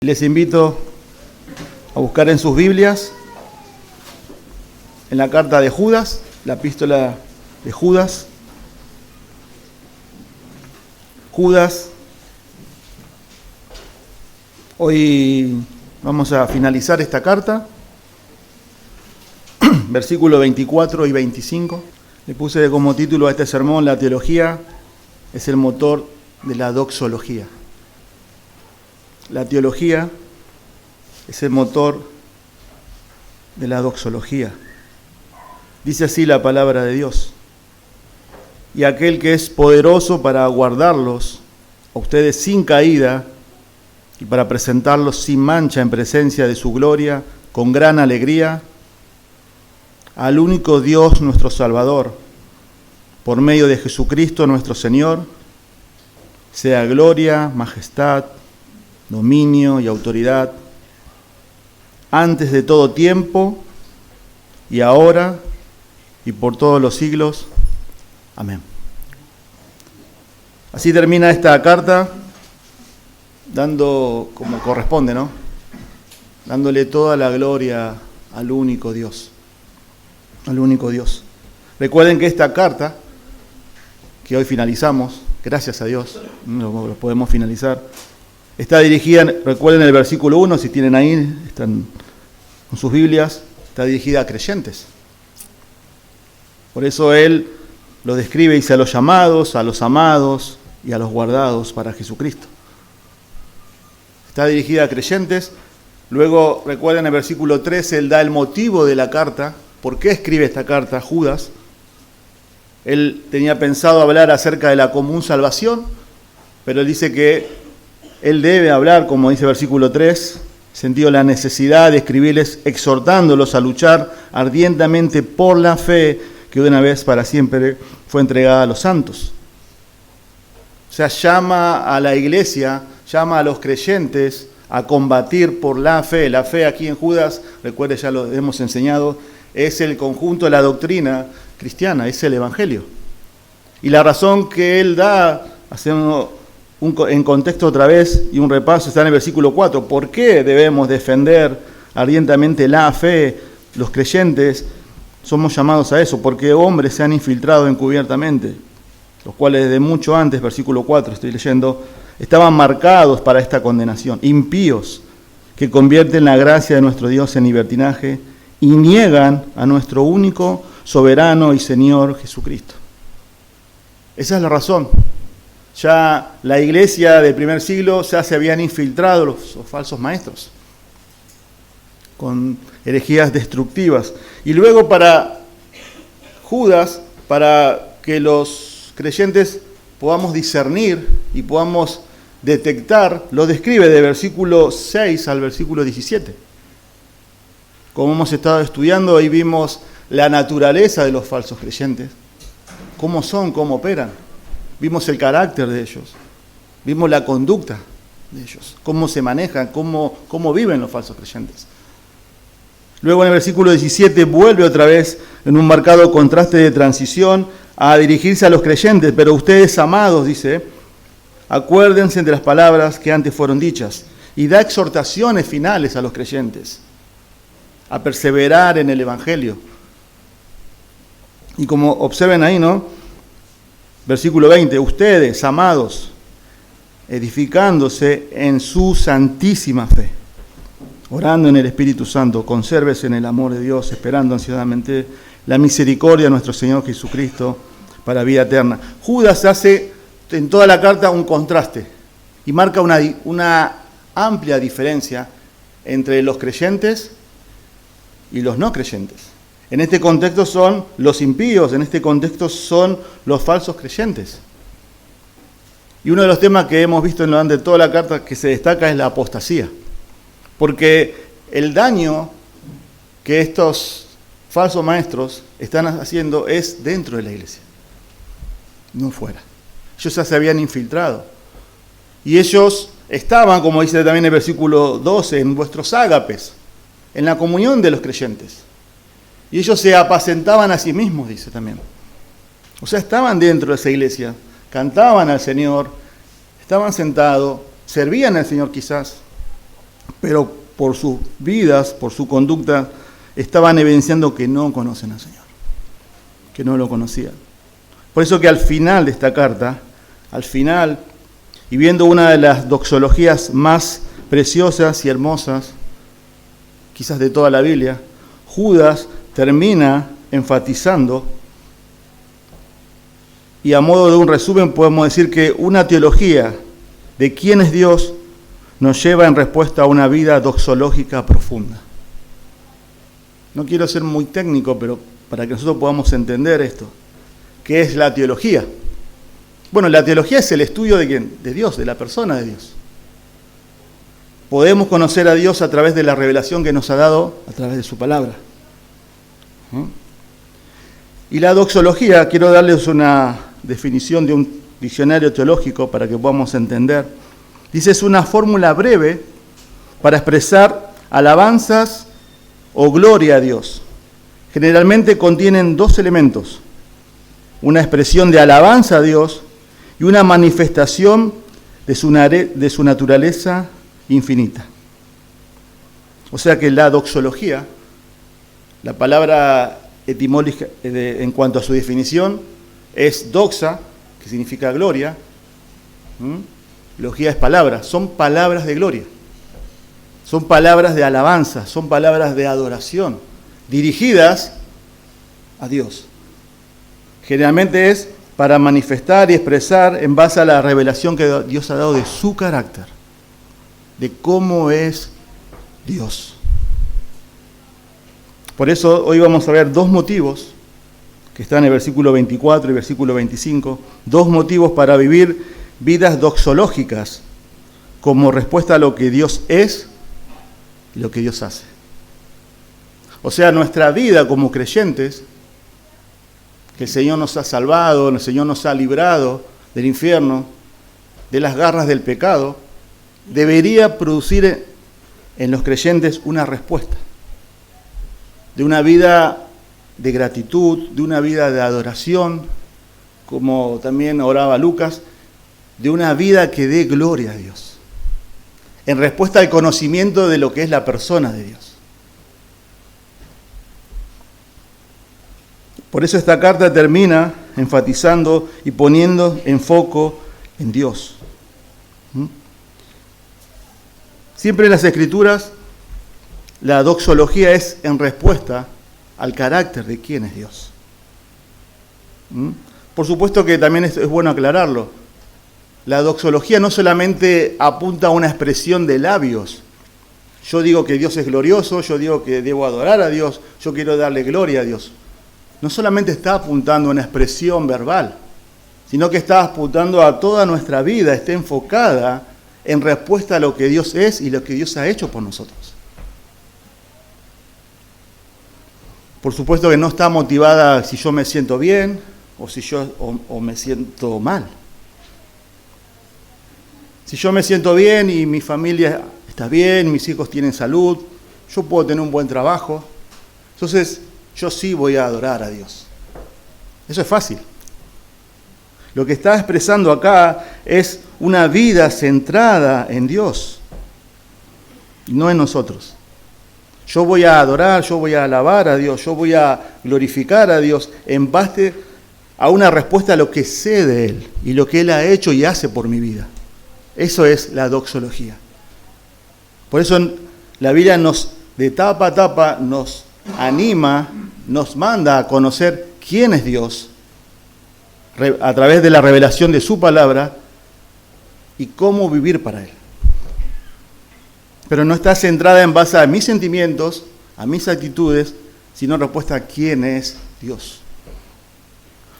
Les invito a buscar en sus Biblias, en la carta de Judas, la epístola de Judas. Judas, hoy vamos a finalizar esta carta, versículos 24 y 25. Le puse como título a este sermón: la teología es el motor de la doxología. La teología es el motor de la doxología. Dice así la palabra de Dios: y aquel que es poderoso para guardarlos a ustedes sin caída y para presentarlos sin mancha en presencia de su gloria con gran alegría, al único Dios nuestro Salvador, por medio de Jesucristo nuestro Señor, sea gloria, majestad, dominio y autoridad, antes de todo tiempo, y ahora, y por todos los siglos. Amén. Así termina esta carta, dando como corresponde, ¿no? Dándole toda la gloria al único Dios. Al único Dios. Recuerden que esta carta, que hoy finalizamos, gracias a Dios, lo podemos finalizar, está dirigida, recuerden el versículo 1, si tienen ahí, están con sus Biblias, está dirigida a creyentes. Por eso él lo describe, dice: a los llamados, a los amados y a los guardados para Jesucristo. Está dirigida a creyentes. Luego, recuerden el versículo 13, él da el motivo de la carta. ¿Por qué escribe esta carta a Judas? Él tenía pensado hablar acerca de la común salvación, pero él dice que él debe hablar, como dice el versículo 3, sentido la necesidad de escribirles, exhortándolos a luchar ardientemente por la fe que de una vez para siempre fue entregada a los santos. O sea, llama a la iglesia, llama a los creyentes a combatir por la fe. La fe aquí en Judas, recuerde, ya lo hemos enseñado, es el conjunto de la doctrina cristiana, es el Evangelio. Y la razón que él da, haciendo en contexto otra vez y un repaso, está en el versículo 4. ¿Por qué debemos defender ardientemente la fe? Los creyentes somos llamados a eso, porque hombres se han infiltrado encubiertamente, los cuales desde mucho antes, versículo 4, estoy leyendo, estaban marcados para esta condenación, impíos, que convierten la gracia de nuestro Dios en libertinaje y niegan a nuestro único, soberano y Señor Jesucristo. Esa es la razón. Ya la iglesia del primer siglo ya se habían infiltrado los falsos maestros con herejías destructivas. Y luego para Judas, para que los creyentes podamos discernir y podamos detectar, lo describe de versículo 6 al versículo 17. Como hemos estado estudiando, ahí vimos la naturaleza de los falsos creyentes, cómo son, cómo operan. Vimos el carácter de ellos, vimos la conducta de ellos, cómo se manejan, cómo viven los falsos creyentes. Luego en el versículo 17 vuelve otra vez en un marcado contraste de transición a dirigirse a los creyentes. Pero ustedes, amados, dice, acuérdense de las palabras que antes fueron dichas, y da exhortaciones finales a los creyentes a perseverar en el Evangelio. Y como observen ahí, ¿no? Versículo 20, ustedes, amados, edificándose en su santísima fe, orando en el Espíritu Santo, consérvese en el amor de Dios, esperando ansiosamente la misericordia de nuestro Señor Jesucristo para vida eterna. Judas hace en toda la carta un contraste y marca una amplia diferencia entre los creyentes y los no creyentes. En este contexto son los impíos, en este contexto son los falsos creyentes. Y uno de los temas que hemos visto durante toda la carta que se destaca es la apostasía. Porque el daño que estos falsos maestros están haciendo es dentro de la iglesia, no fuera. Ellos ya se habían infiltrado. Y ellos estaban, como dice también el versículo 12, en vuestros ágapes, en la comunión de los creyentes. Y ellos se apacentaban a sí mismos, dice también. O sea, estaban dentro de esa iglesia, cantaban al Señor, estaban sentados, servían al Señor quizás, pero por sus vidas, por su conducta, estaban evidenciando que no conocen al Señor, que no lo conocían. Por eso que al final de esta carta, al final, y viendo una de las doxologías más preciosas y hermosas, quizás de toda la Biblia, Judas termina enfatizando, y a modo de un resumen podemos decir que una teología de quién es Dios nos lleva en respuesta a una vida doxológica profunda. No quiero ser muy técnico, pero para que nosotros podamos entender esto. ¿Qué es la teología? Bueno, la teología es el estudio de ¿quién? De Dios, de la persona de Dios. Podemos conocer a Dios a través de la revelación que nos ha dado a través de su palabra. Y la doxología, quiero darles una definición de un diccionario teológico para que podamos entender. Dice, es una fórmula breve para expresar alabanzas o gloria a Dios. Generalmente contienen dos elementos, una expresión de alabanza a Dios y una manifestación de su naturaleza infinita. O sea que la doxología, la palabra etimológica en cuanto a su definición, es doxa, que significa gloria. Logía es palabra, son palabras de gloria, son palabras de alabanza, son palabras de adoración, dirigidas a Dios. Generalmente es para manifestar y expresar en base a la revelación que Dios ha dado de su carácter, de cómo es Dios. Por eso hoy vamos a ver dos motivos, que están en el versículo 24 y versículo 25, dos motivos para vivir vidas doxológicas como respuesta a lo que Dios es y lo que Dios hace. O sea, nuestra vida como creyentes, que el Señor nos ha salvado, el Señor nos ha librado del infierno, de las garras del pecado, debería producir en los creyentes una respuesta, de una vida de gratitud, de una vida de adoración, como también oraba Lucas, de una vida que dé gloria a Dios, en respuesta al conocimiento de lo que es la persona de Dios. Por eso esta carta termina enfatizando y poniendo en foco en Dios. Siempre en las Escrituras, la doxología es en respuesta al carácter de quién es Dios. Por supuesto que también es bueno aclararlo. La doxología no solamente apunta a una expresión de labios. Yo digo que Dios es glorioso, yo digo que debo adorar a Dios, yo quiero darle gloria a Dios. No solamente está apuntando a una expresión verbal, sino que está apuntando a toda nuestra vida, está enfocada en respuesta a lo que Dios es y lo que Dios ha hecho por nosotros. Por supuesto que no está motivada si yo me siento bien o me siento mal. Si yo me siento bien y mi familia está bien, mis hijos tienen salud, yo puedo tener un buen trabajo, entonces yo sí voy a adorar a Dios. Eso es fácil. Lo que está expresando acá es una vida centrada en Dios y no en nosotros. Yo voy a adorar, yo voy a alabar a Dios, yo voy a glorificar a Dios en base a una respuesta a lo que sé de Él y lo que Él ha hecho y hace por mi vida. Eso es la doxología. Por eso la Biblia de tapa a tapa nos anima, nos manda a conocer quién es Dios a través de la revelación de su palabra y cómo vivir para Él. Pero no está centrada en base a mis sentimientos, a mis actitudes, sino en respuesta a quién es Dios.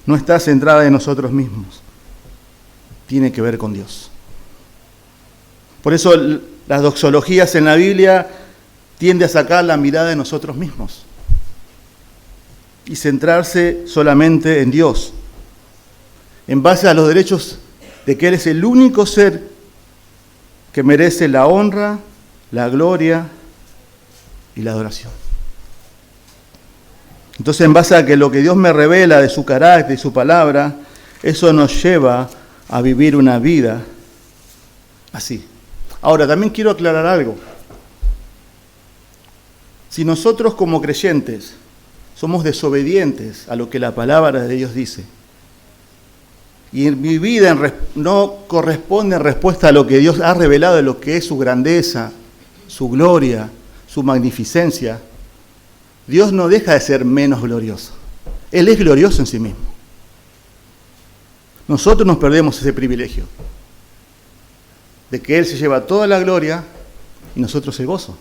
No está centrada en nosotros mismos. Tiene que ver con Dios. Por eso las doxologías en la Biblia tienden a sacar la mirada de nosotros mismos y centrarse solamente en Dios, en base a los derechos de que Él es el único ser que merece la honra, la gloria y la adoración. Entonces, en base a que lo que Dios me revela de su carácter y su palabra, eso nos lleva a vivir una vida así. Ahora, también quiero aclarar algo. Si nosotros como creyentes somos desobedientes a lo que la palabra de Dios dice, y en mi vida no corresponde en respuesta a lo que Dios ha revelado de lo que es su grandeza, su gloria, su magnificencia, Dios no deja de ser menos glorioso. Él es glorioso en sí mismo. Nosotros nos perdemos ese privilegio de que Él se lleva toda la gloria y nosotros el gozo.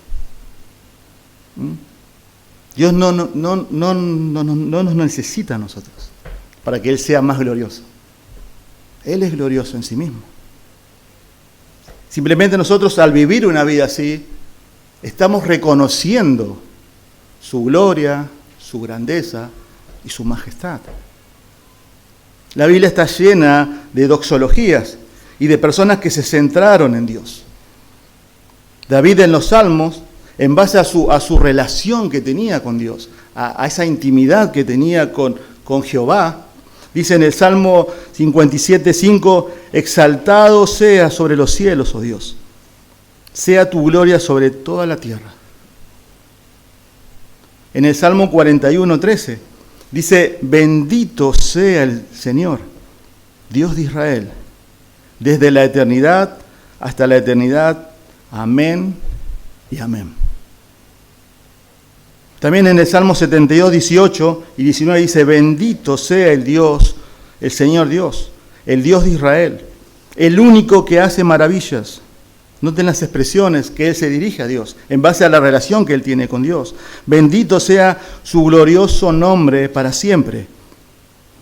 Dios no nos necesita a nosotros para que Él sea más glorioso. Él es glorioso en sí mismo. Simplemente nosotros, al vivir una vida así, estamos reconociendo su gloria, su grandeza y su majestad. La Biblia está llena de doxologías y de personas que se centraron en Dios. David en los Salmos, en base a su relación que tenía con Dios, a esa intimidad que tenía con Jehová, dice en el Salmo 57:5, exaltado sea sobre los cielos, oh Dios, sea tu gloria sobre toda la tierra. En el Salmo 41:13, dice, bendito sea el Señor, Dios de Israel, desde la eternidad hasta la eternidad. Amén y amén. También en el Salmo 72, 18 y 19 dice, bendito sea el Dios, el Señor Dios, el Dios de Israel, el único que hace maravillas. Noten las expresiones que Él se dirige a Dios, en base a la relación que Él tiene con Dios. Bendito sea su glorioso nombre para siempre.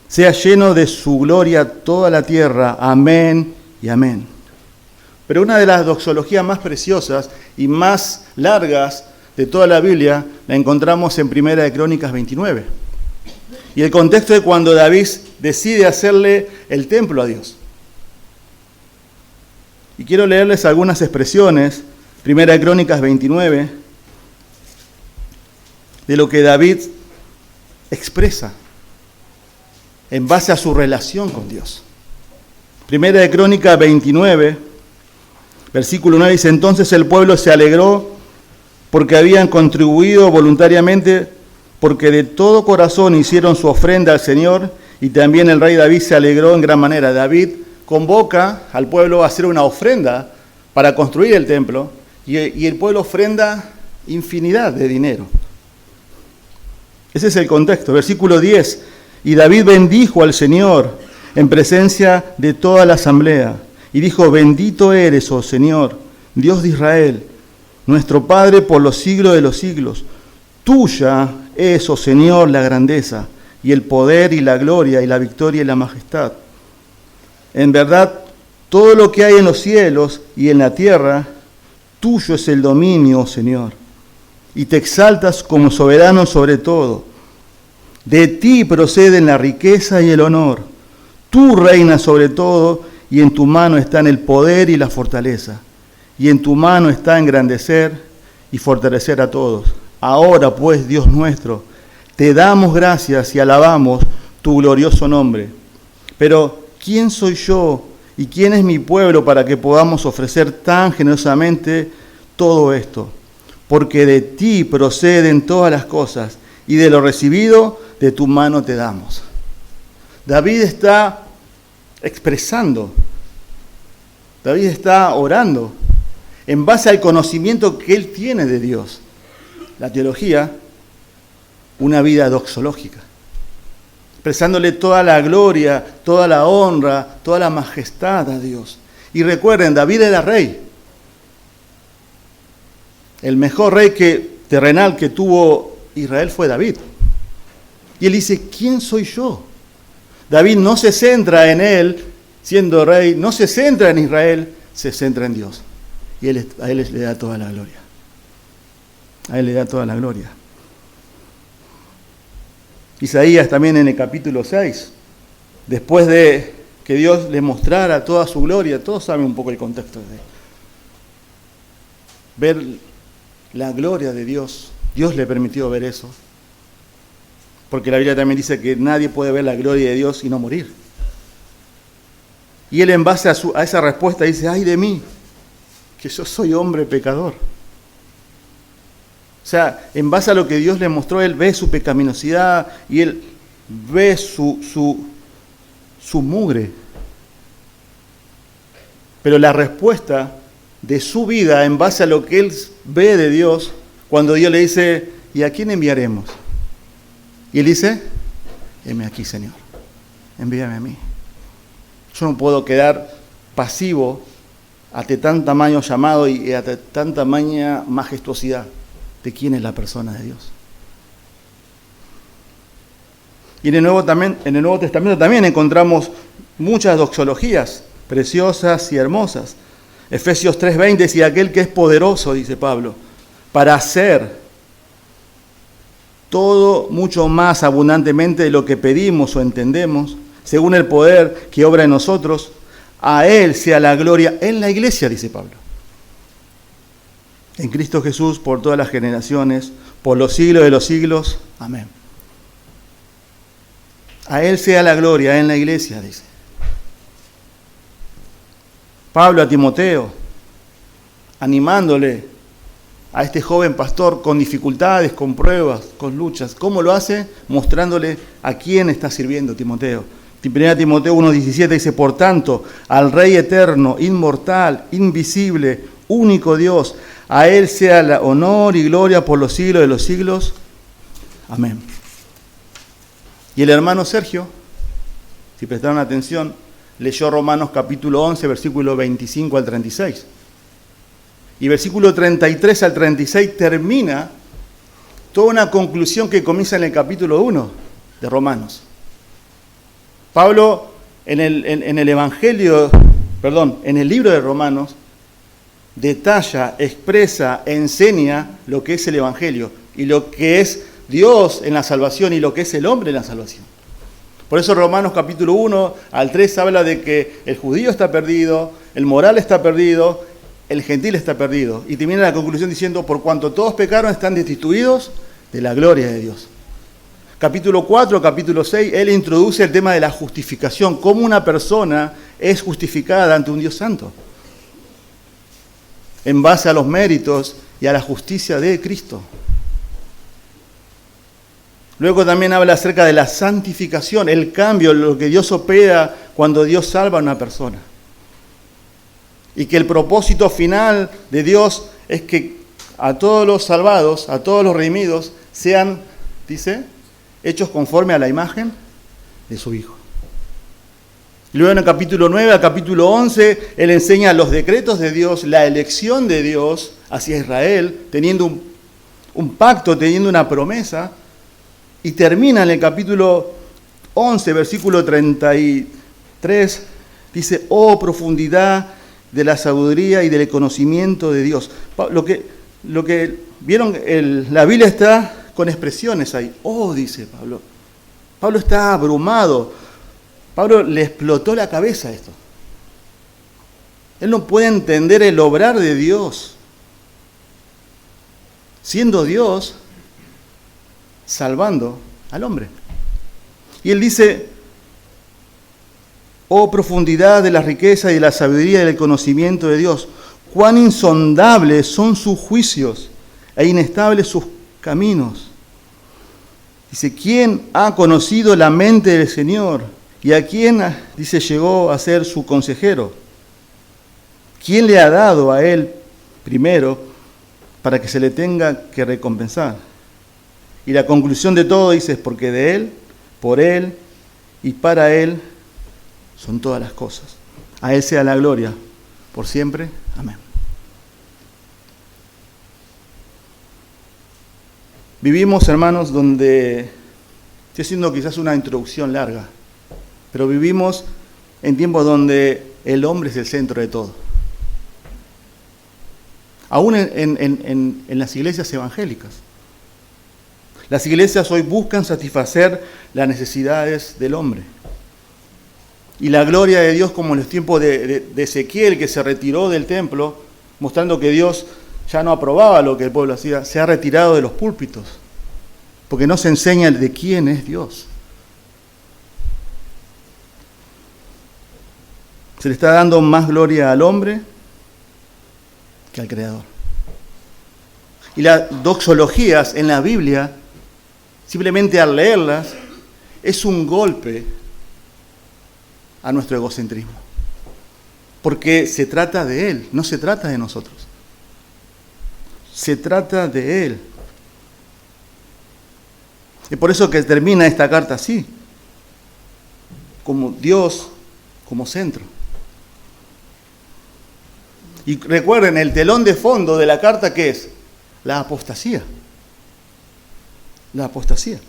Sea lleno de su gloria toda la tierra. Amén y amén. Pero una de las doxologías más preciosas y más largas de toda la Biblia la encontramos en 1 Crónicas 29. Y el contexto es cuando David decide hacerle el templo a Dios. Y quiero leerles algunas expresiones, 1 Crónicas 29, de lo que David expresa en base a su relación con Dios. 1 Crónicas 29, versículo 9 dice, entonces el pueblo se alegró porque habían contribuido voluntariamente, porque de todo corazón hicieron su ofrenda al Señor, y también el rey David se alegró en gran manera. David convoca al pueblo a hacer una ofrenda para construir el templo, y el pueblo ofrenda infinidad de dinero. Ese es el contexto. Versículo 10, y David bendijo al Señor en presencia de toda la asamblea, y dijo, bendito eres, oh Señor, Dios de Israel, nuestro Padre por los siglos de los siglos. Tuya es, oh Señor, la grandeza, y el poder, y la gloria, y la victoria, y la majestad. En verdad, todo lo que hay en los cielos y en la tierra, tuyo es el dominio, oh Señor, y te exaltas como soberano sobre todo. De ti proceden la riqueza y el honor. Tú reinas sobre todo, y en tu mano están el poder y la fortaleza. Y en tu mano está engrandecer y fortalecer a todos. Ahora, pues, Dios nuestro, te damos gracias y alabamos tu glorioso nombre. Pero, ¿quién soy yo y quién es mi pueblo para que podamos ofrecer tan generosamente todo esto? Porque de ti proceden todas las cosas, y de lo recibido de tu mano te damos. David está expresando, David está orando en base al conocimiento que él tiene de Dios. La teología, una vida doxológica, expresándole toda la gloria, toda la honra, toda la majestad a Dios. Y recuerden, David era rey. El mejor rey terrenal que tuvo Israel fue David. Y él dice, ¿quién soy yo? David no se centra en él siendo rey, no se centra en Israel, se centra en Dios. Y a él le da toda la gloria. A él le da toda la gloria. Isaías también en el capítulo 6, después de que Dios le mostrara toda su gloria, todos saben un poco el contexto de ver la gloria de Dios. Dios le permitió ver eso. Porque la Biblia también dice que nadie puede ver la gloria de Dios y no morir. Y él en base a esa respuesta dice, ay de mí, que yo soy hombre pecador. sea, en base a lo que Dios le mostró, él ve su pecaminosidad y él ve su mugre. Pero la respuesta de su vida en base a lo que él ve de Dios, cuando Dios le dice, ¿y a quién enviaremos? Y él dice, heme aquí, Señor, envíame a mí. Yo no puedo quedar pasivo ante tan tamaño llamado y ante tan tamaña majestuosidad de quién es la persona de Dios. Y en el Nuevo Testamento también encontramos muchas doxologías preciosas y hermosas. Efesios 3:20 dice, aquel que es poderoso, dice Pablo, para hacer todo mucho más abundantemente de lo que pedimos o entendemos, según el poder que obra en nosotros, a Él sea la gloria en la iglesia, dice Pablo. En Cristo Jesús, por todas las generaciones, por los siglos de los siglos. Amén. A Él sea la gloria en la iglesia, dice. Pablo a Timoteo, animándole a este joven pastor con dificultades, con pruebas, con luchas. ¿Cómo lo hace? Mostrándole a quién está sirviendo Timoteo. 1 Timoteo 1:17 dice, por tanto, al Rey eterno, inmortal, invisible, único Dios, a Él sea la honor y gloria por los siglos de los siglos. Amén. Y el hermano Sergio, si prestaron atención, leyó Romanos capítulo 11, versículo 25 al 36. Y versículo 33 al 36 termina toda una conclusión que comienza en el capítulo 1 de Romanos. Pablo en el libro de Romanos, detalla, expresa, enseña lo que es el Evangelio y lo que es Dios en la salvación y lo que es el hombre en la salvación. Por eso Romanos capítulo 1 al 3 habla de que el judío está perdido, el moral está perdido, el gentil está perdido. Y termina la conclusión diciendo, por cuanto todos pecaron, están destituidos de la gloria de Dios. Capítulo 4, capítulo 6, él introduce el tema de la justificación, cómo una persona es justificada ante un Dios santo, en base a los méritos y a la justicia de Cristo. Luego también habla acerca de la santificación, el cambio, lo que Dios opera cuando Dios salva a una persona. Y que el propósito final de Dios es que a todos los salvados, a todos los redimidos, sean, dice, hechos conforme a la imagen de su Hijo. Luego en el capítulo 9 al capítulo 11, él enseña los decretos de Dios, la elección de Dios hacia Israel, teniendo un pacto, teniendo una promesa. Y termina en el capítulo 11, versículo 33, dice, oh profundidad de la sabiduría y del conocimiento de Dios. Lo que vieron, la Biblia está con expresiones ahí. Oh, dice Pablo. Pablo está abrumado. Pablo le explotó la cabeza esto. Él no puede entender el obrar de Dios. Siendo Dios, salvando al hombre. Y él dice, oh profundidad de la riqueza y de la sabiduría y del conocimiento de Dios, cuán insondables son sus juicios e inestables sus caminos. Dice, ¿quién ha conocido la mente del Señor? ¿Y a quién, dice, llegó a ser su consejero? ¿Quién le ha dado a él primero para que se le tenga que recompensar? Y la conclusión de todo, dice, es porque de Él, por Él y para Él son todas las cosas. A Él sea la gloria por siempre. Amén. Vivimos, hermanos, donde, estoy haciendo quizás una introducción larga, pero vivimos en tiempos donde el hombre es el centro de todo. Aún en las iglesias evangélicas. Las iglesias hoy buscan satisfacer las necesidades del hombre. Y la gloria de Dios, como en los tiempos de Ezequiel, que se retiró del templo, mostrando que Dios ya no aprobaba lo que el pueblo hacía, se ha retirado de los púlpitos, porque no se enseña de quién es Dios. Se le está dando más gloria al hombre que al Creador. y las doxologías en la Biblia, simplemente al leerlas, es un golpe a nuestro egocentrismo. Porque se trata de Él, no se trata de nosotros. Se trata de Él. Es por eso que termina esta carta así, como Dios como centro. Y recuerden, el telón de fondo de la carta, ¿qué es? La apostasía. La apostasía.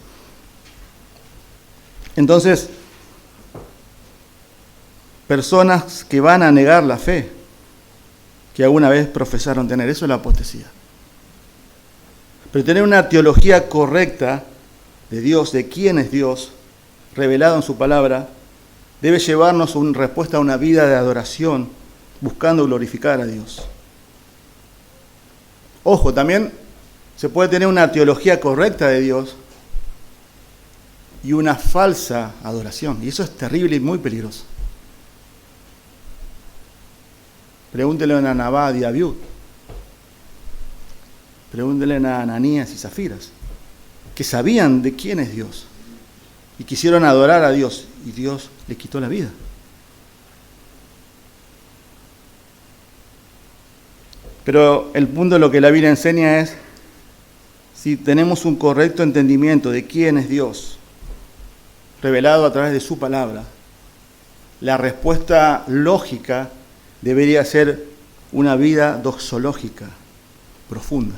Entonces, personas que van a negar la fe que alguna vez profesaron tener, eso es la apostasía. Pero tener una teología correcta de Dios, de quién es Dios, revelado en su palabra, debe llevarnos a una respuesta a una vida de adoración, buscando glorificar a Dios. Ojo, también se puede tener una teología correcta de Dios y una falsa adoración, y eso es terrible y muy peligroso. Pregúntele a Nabad y a Abiud. Pregúntele a Ananías y Zafiras, que sabían de quién es Dios y quisieron adorar a Dios y Dios les quitó la vida. Pero el punto de lo que la Biblia enseña es, si tenemos un correcto entendimiento de quién es Dios, revelado a través de su palabra, la respuesta lógica debería ser una vida doxológica, profunda.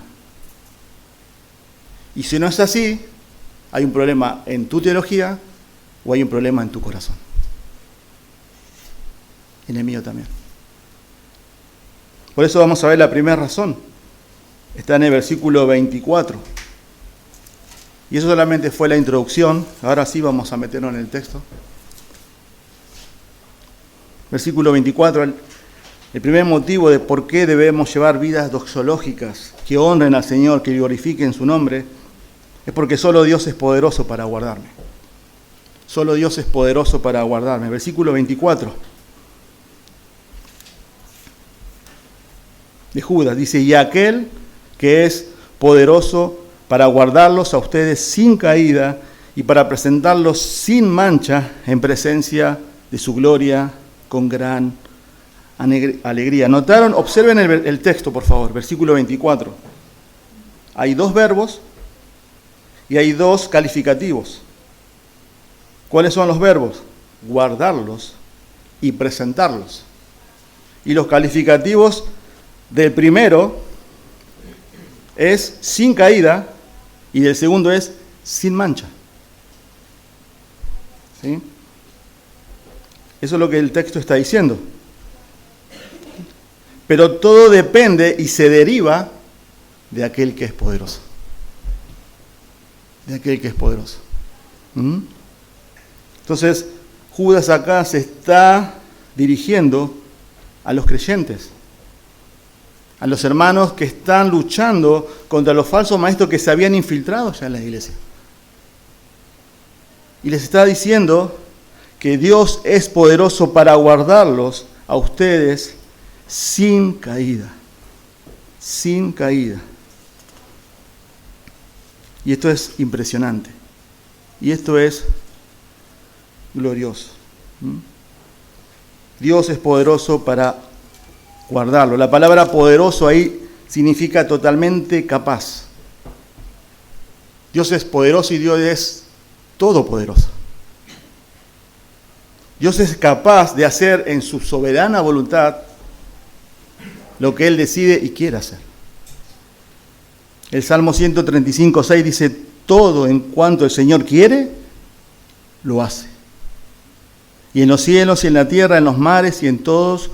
Y si no es así, hay un problema en tu teología o hay un problema en tu corazón. En el mío también. Por eso vamos a ver la primera razón. Está en el versículo 24. Y eso solamente fue la introducción. Ahora sí vamos a meternos en el texto. Versículo 24. El primer motivo de por qué debemos llevar vidas doxológicas que honren al Señor, que glorifiquen su nombre, es porque solo Dios es poderoso para guardarme. Solo Dios es poderoso para guardarme. Versículo 24 de Judas dice: y aquel que es poderoso para guardarlos a ustedes sin caída y para presentarlos sin mancha en presencia de su gloria con gran alegría. ¿Notaron? Observen el texto, por favor, versículo 24. Hay dos verbos y hay dos calificativos. ¿Cuáles son los verbos? Guardarlos y presentarlos. Y los calificativos del primero es sin caída y del segundo es sin mancha. ¿Sí? Eso es lo que el texto está diciendo. Pero todo depende y se deriva de aquel que es poderoso. De aquel que es poderoso. Entonces, Judas acá se está dirigiendo a los creyentes, a los hermanos que están luchando contra los falsos maestros que se habían infiltrado ya en la iglesia. Y les está diciendo que Dios es poderoso para guardarlos a ustedes sin caída. Sin caída. Y esto es impresionante. Y esto es glorioso. Dios es poderoso para guardarlo. La palabra poderoso ahí significa totalmente capaz. Dios es poderoso y Dios es todopoderoso. Dios es capaz de hacer en su soberana voluntad lo que Él decide y quiere hacer. El Salmo 135:6 dice: todo en cuanto el Señor quiere, lo hace. Y en los cielos y en la tierra, en los mares y en todos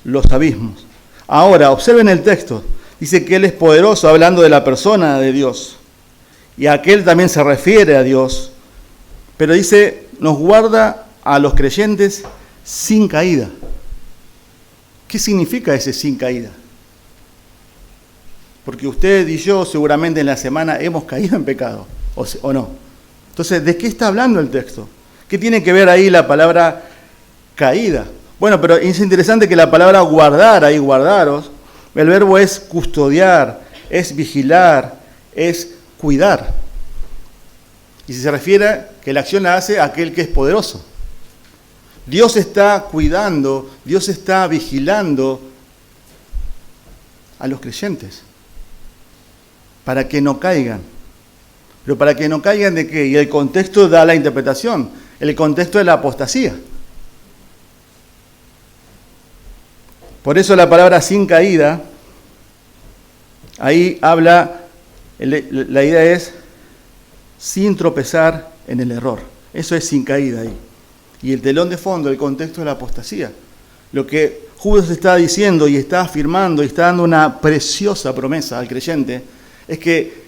los abismos. Ahora, observen el texto. Dice que Él es poderoso, hablando de la persona de Dios. Y a aquel también se refiere a Dios. Pero dice, nos guarda a los creyentes sin caída. ¿Qué significa ese sin caída? Porque usted y yo seguramente en la semana hemos caído en pecado, ¿o no? Entonces, ¿de qué está hablando el texto? ¿Qué tiene que ver ahí la palabra caída? Bueno, pero es interesante que la palabra guardar, ahí guardaros, el verbo es custodiar, es vigilar, es cuidar. Y si se refiere que la acción la hace aquel que es poderoso. Dios está cuidando, Dios está vigilando a los creyentes para que no caigan. Pero para que no caigan ¿de qué? Y el contexto da la interpretación. El contexto es la apostasía. Por eso la palabra sin caída, ahí habla, la idea es sin tropezar en el error. Eso es sin caída ahí. Y el telón de fondo, el contexto es la apostasía. Lo que Judas está diciendo y está afirmando y está dando una preciosa promesa al creyente es que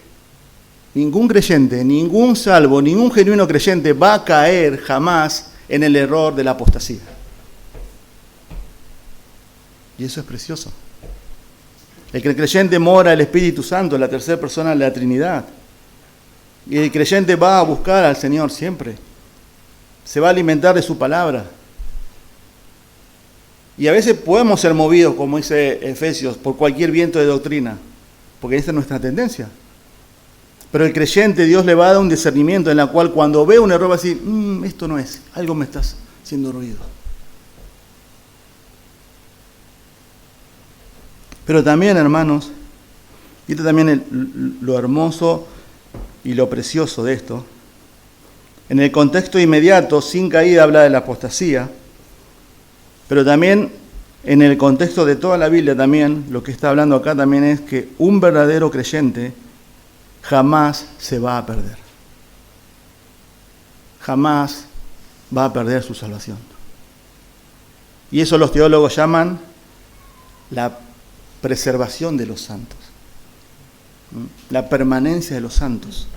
ningún creyente, ningún salvo, ningún genuino creyente va a caer jamás en el error de la apostasía. Y eso es precioso. El creyente mora el Espíritu Santo, la tercera persona de la Trinidad. Y el creyente va a buscar al Señor siempre. Se va a alimentar de su palabra. Y a veces podemos ser movidos, como dice Efesios, por cualquier viento de doctrina, porque esa es nuestra tendencia. Pero el creyente, Dios le va a dar un discernimiento en la cual cuando ve un error va a decir, esto no es, algo me está haciendo ruido. Pero también, hermanos, y esto también es lo hermoso y lo precioso de esto, en el contexto inmediato, sin caída, habla de la apostasía, pero también en el contexto de toda la Biblia también, lo que está hablando acá también es que un verdadero creyente jamás se va a perder. Jamás va a perder su salvación. Y eso los teólogos llaman la preservación de los santos. La permanencia de los santos.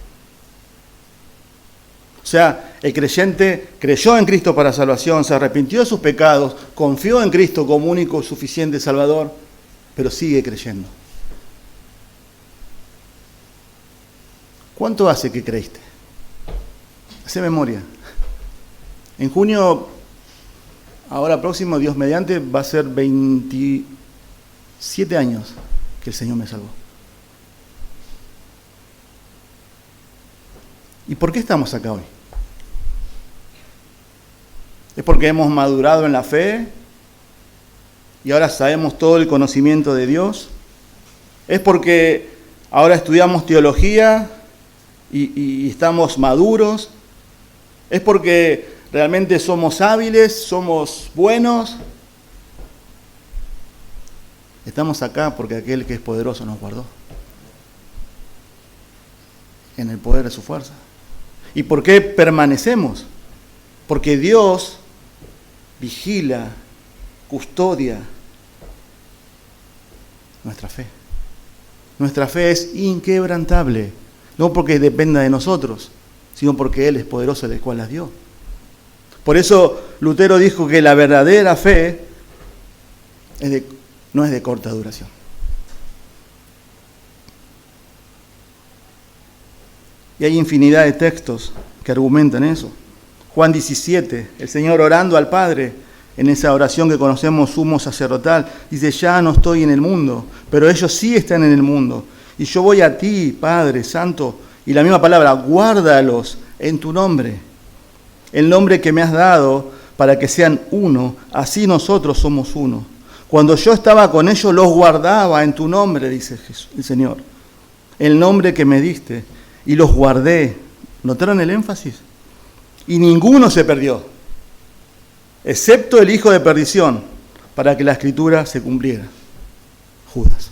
O sea, el creyente creyó en Cristo para salvación, se arrepintió de sus pecados, confió en Cristo como único suficiente Salvador, pero sigue creyendo. ¿Cuánto hace que creíste? Hace memoria. En junio, ahora próximo, Dios mediante, va a ser 27 años que el Señor me salvó. ¿Y por qué estamos acá hoy? ¿Es porque hemos madurado en la fe y ahora sabemos todo el conocimiento de Dios? ¿Es porque ahora estudiamos teología y estamos maduros? ¿Es porque realmente somos hábiles, somos buenos? Estamos acá porque aquel que es poderoso nos guardó en el poder de su fuerza. ¿Y por qué permanecemos? Porque Dios vigila, custodia nuestra fe. Nuestra fe es inquebrantable, no porque dependa de nosotros, sino porque Él es poderoso, el cual las dio. Por eso Lutero dijo que la verdadera fe no es de corta duración. Y hay infinidad de textos que argumentan eso. Juan 17, el Señor orando al Padre, en esa oración que conocemos sumo sacerdotal, dice, ya no estoy en el mundo, pero ellos sí están en el mundo. Y yo voy a ti, Padre Santo, y la misma palabra, guárdalos en tu nombre. El nombre que me has dado para que sean uno, así nosotros somos uno. Cuando yo estaba con ellos, los guardaba en tu nombre, dice Jesús, el Señor. El nombre que me diste. Y los guardé. ¿Notaron el énfasis? Y ninguno se perdió, excepto el hijo de perdición, para que la escritura se cumpliera. Judas.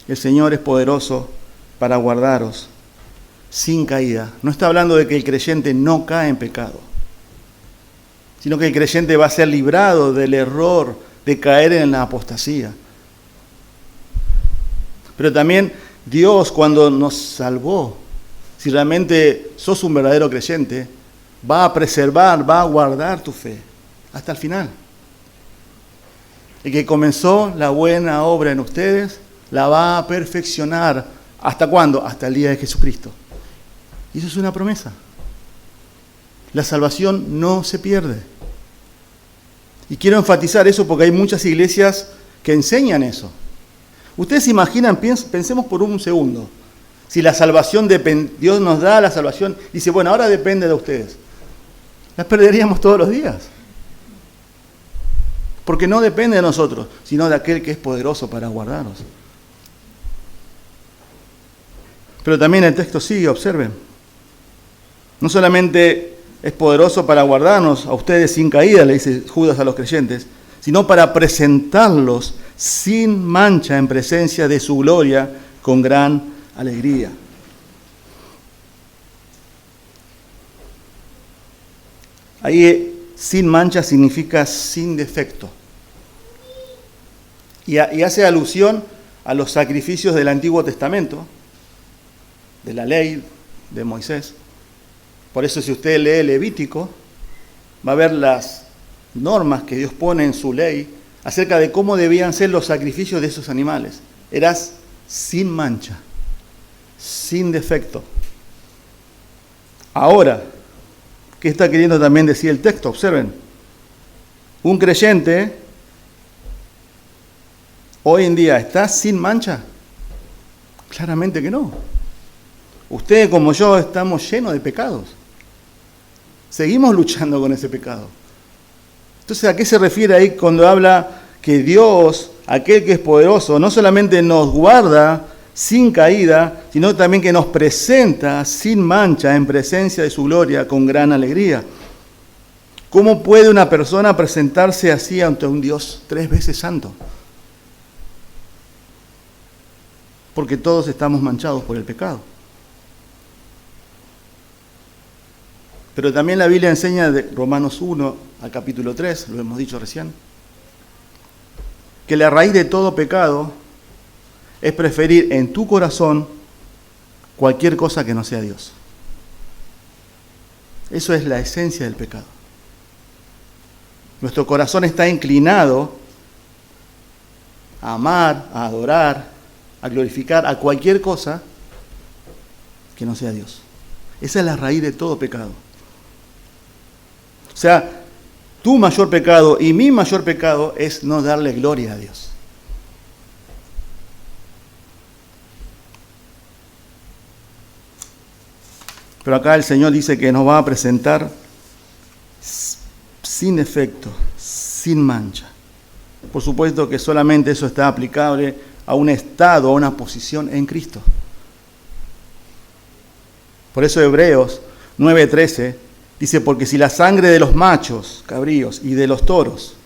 El Señor es poderoso para guardaros sin caída. No está hablando de que el creyente no cae en pecado, sino que el creyente va a ser librado del error de caer en la apostasía. Pero también Dios, cuando nos salvó, si realmente sos un verdadero creyente, va a preservar, va a guardar tu fe hasta el final. El que comenzó la buena obra en ustedes, la va a perfeccionar. ¿Hasta cuándo? Hasta el día de Jesucristo. Y eso es una promesa. La salvación no se pierde. Y quiero enfatizar eso porque hay muchas iglesias que enseñan eso. Ustedes se imaginan, pensemos por un segundo, si la salvación depende, Dios nos da la salvación, dice, bueno, ahora depende de ustedes. Las perderíamos todos los días. Porque no depende de nosotros, sino de aquel que es poderoso para guardarnos. Pero también el texto sigue, observen. No solamente es poderoso para guardarnos a ustedes sin caída, le dice Judas a los creyentes, sino para presentarlos sin mancha en presencia de su gloria con gran alegría. Ahí sin mancha significa sin defecto. Y hace alusión a los sacrificios del Antiguo Testamento, de la ley de Moisés. Por eso si usted lee Levítico, va a ver las normas que Dios pone en su ley acerca de cómo debían ser los sacrificios de esos animales. Eras sin mancha, sin defecto. Ahora, ¿qué está queriendo también decir el texto? Observen. Un creyente hoy en día está sin mancha. Claramente que no. Usted como yo estamos llenos de pecados. Seguimos luchando con ese pecado. Entonces, ¿a qué se refiere ahí cuando habla que Dios, aquel que es poderoso, no solamente nos guarda sin caída, sino también que nos presenta sin mancha en presencia de su gloria con gran alegría? ¿Cómo puede una persona presentarse así ante un Dios 3 veces santo? Porque todos estamos manchados por el pecado. Pero también la Biblia enseña de Romanos 1 al capítulo 3, lo hemos dicho recién, que la raíz de todo pecado es preferir en tu corazón cualquier cosa que no sea Dios. Eso es la esencia del pecado. Nuestro corazón está inclinado a amar, a adorar, a glorificar a cualquier cosa que no sea Dios. Esa es la raíz de todo pecado. O sea, tu mayor pecado y mi mayor pecado es no darle gloria a Dios. Pero acá el Señor dice que nos va a presentar sin defecto, sin mancha. Por supuesto que solamente eso está aplicable a un estado, a una posición en Cristo. Por eso Hebreos 9:13 dice, porque si la sangre de los machos, cabríos, y de los toros,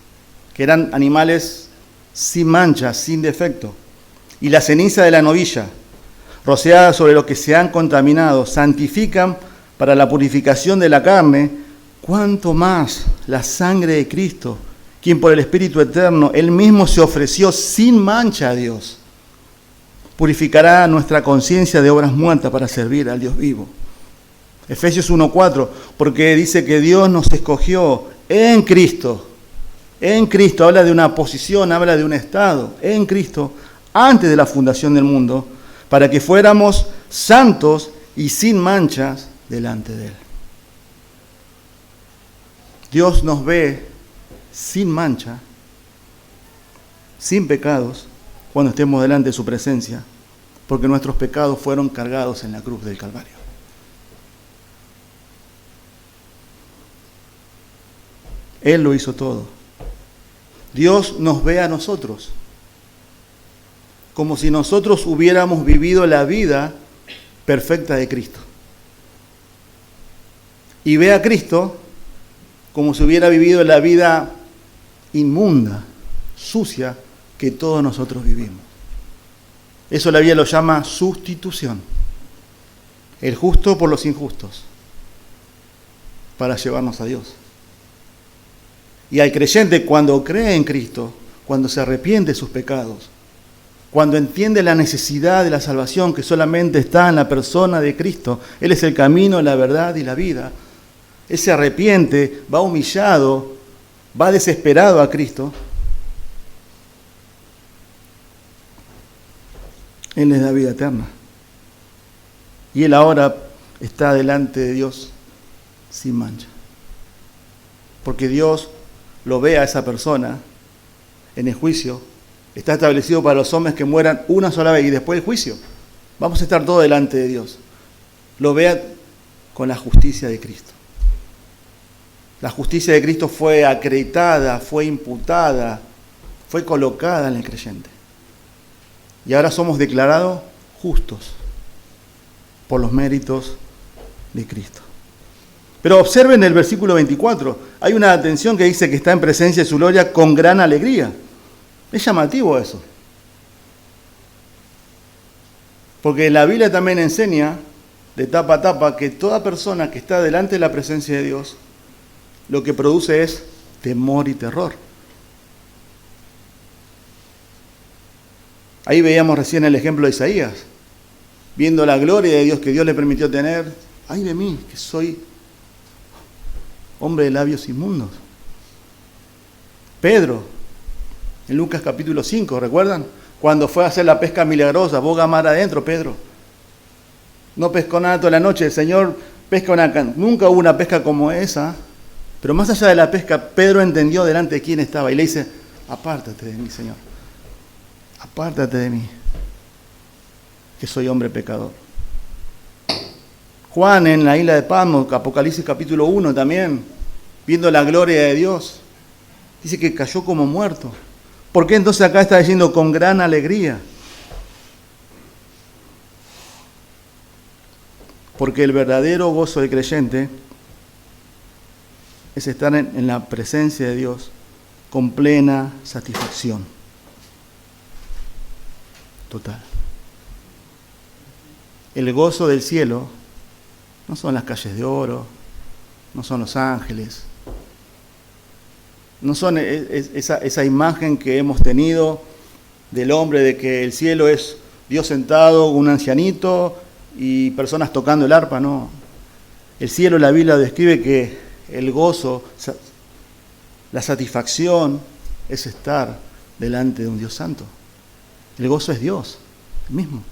que eran animales sin mancha, sin defecto, y la ceniza de la novilla, rociada sobre los que se han contaminado, santifican para la purificación de la carne, cuánto más la sangre de Cristo, quien por el Espíritu Eterno, Él mismo se ofreció sin mancha a Dios, purificará nuestra conciencia de obras muertas para servir al Dios vivo. Efesios 1:4, porque dice que Dios nos escogió en Cristo. En Cristo, habla de una posición, habla de un estado, en Cristo, antes de la fundación del mundo, para que fuéramos santos y sin manchas delante de Él. Dios nos ve sin mancha, sin pecados, cuando estemos delante de su presencia, porque nuestros pecados fueron cargados en la cruz del Calvario. Él lo hizo todo. Dios nos ve a nosotros como si nosotros hubiéramos vivido la vida perfecta de Cristo. Y ve a Cristo como si hubiera vivido la vida inmunda, sucia, que todos nosotros vivimos. Eso la Biblia lo llama sustitución. El justo por los injustos, para llevarnos a Dios. Y al creyente, cuando cree en Cristo, cuando se arrepiente de sus pecados, cuando entiende la necesidad de la salvación que solamente está en la persona de Cristo, Él es el camino, la verdad y la vida, Él se arrepiente, va humillado, va desesperado a Cristo, Él les da vida eterna. Y Él ahora está delante de Dios sin mancha. Porque Dios lo ve a esa persona en el juicio Está establecido para los hombres que mueran una sola vez y después el juicio. Vamos a estar todos delante de Dios. Lo vea con la justicia de Cristo. La justicia de Cristo fue acreditada, fue imputada, fue colocada en el creyente. Y ahora somos declarados justos por los méritos de Cristo. Pero observen el versículo 24. Hay una atención que dice que está en presencia de su gloria con gran alegría. Es llamativo eso. Porque la Biblia también enseña, de tapa a tapa, que toda persona que está delante de la presencia de Dios, lo que produce es temor y terror. Ahí veíamos recién el ejemplo de Isaías, viendo la gloria de Dios que Dios le permitió tener. ¡Ay de mí, que soy hombre de labios inmundos! Pedro, en Lucas capítulo 5, ¿recuerdan? Cuando fue a hacer la pesca milagrosa, boga mar adentro, Pedro. No pescó nada toda la noche, el Señor pesca nunca hubo una pesca como esa, pero más allá de la pesca, Pedro entendió delante de quién estaba y le dice, apártate de mí, Señor. Apártate de mí, que soy hombre pecador. Juan en la isla de Patmos, Apocalipsis capítulo 1 también, viendo la gloria de Dios, dice que cayó como muerto. ¿Por qué entonces acá está diciendo con gran alegría? Porque el verdadero gozo del creyente es estar en la presencia de Dios con plena satisfacción. Total. El gozo del cielo no son las calles de oro, no son los ángeles, no son esa imagen que hemos tenido del hombre de que el cielo es Dios sentado, un ancianito y personas tocando el arpa, no. El cielo, la Biblia describe que el gozo, la satisfacción es estar delante de un Dios santo. El gozo es Dios mismo.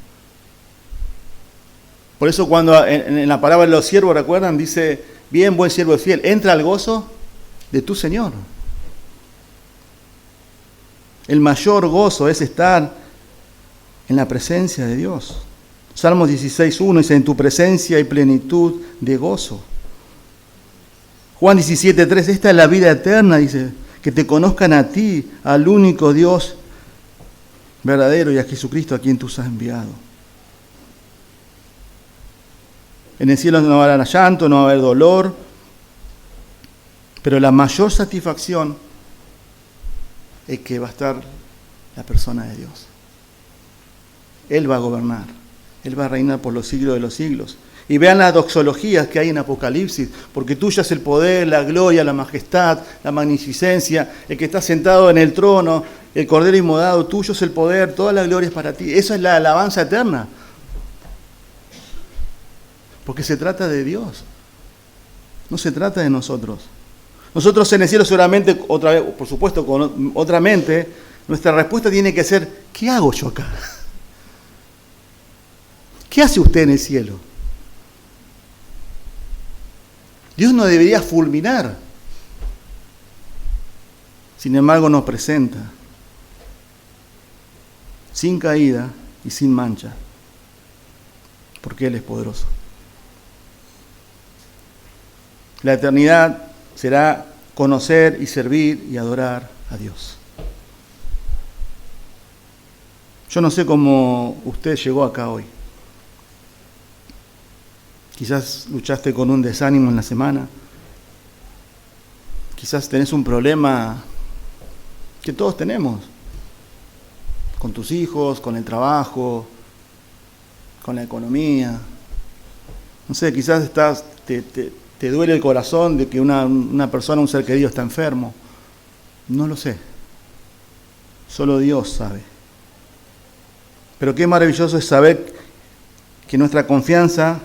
Por eso cuando en la parábola de los siervos, ¿recuerdan? Dice, bien, buen siervo fiel, entra al gozo de tu Señor. El mayor gozo es estar en la presencia de Dios. Salmos 16:1 dice, en tu presencia hay plenitud de gozo. Juan 17:3, esta es la vida eterna, dice, que te conozcan a ti, al único Dios verdadero y a Jesucristo a quien tú has enviado. En el cielo no va a haber llanto, no va a haber dolor, pero la mayor satisfacción es que va a estar la persona de Dios. Él va a gobernar, Él va a reinar por los siglos de los siglos. Y vean las doxologías que hay en Apocalipsis, porque tuya es el poder, la gloria, la majestad, la magnificencia, el que está sentado en el trono, el Cordero inmolado, tuyo es el poder, toda la gloria es para ti. Esa es la alabanza eterna. Porque se trata de Dios, no se trata de nosotros. Nosotros en el cielo seguramente, otra vez, por supuesto, con otra mente, nuestra respuesta tiene que ser, ¿qué hago yo acá? ¿Qué hace usted en el cielo? Dios no debería fulminar. Sin embargo, nos presenta sin caída y sin mancha, porque Él es poderoso. La eternidad será conocer y servir y adorar a Dios. Yo no sé cómo usted llegó acá hoy. Quizás luchaste con un desánimo en la semana. Quizás tenés un problema que todos tenemos. Con tus hijos, con el trabajo, con la economía. No sé, quizás te duele el corazón de que una persona, un ser querido está enfermo. No lo sé. Solo Dios sabe. Pero qué maravilloso es saber que nuestra confianza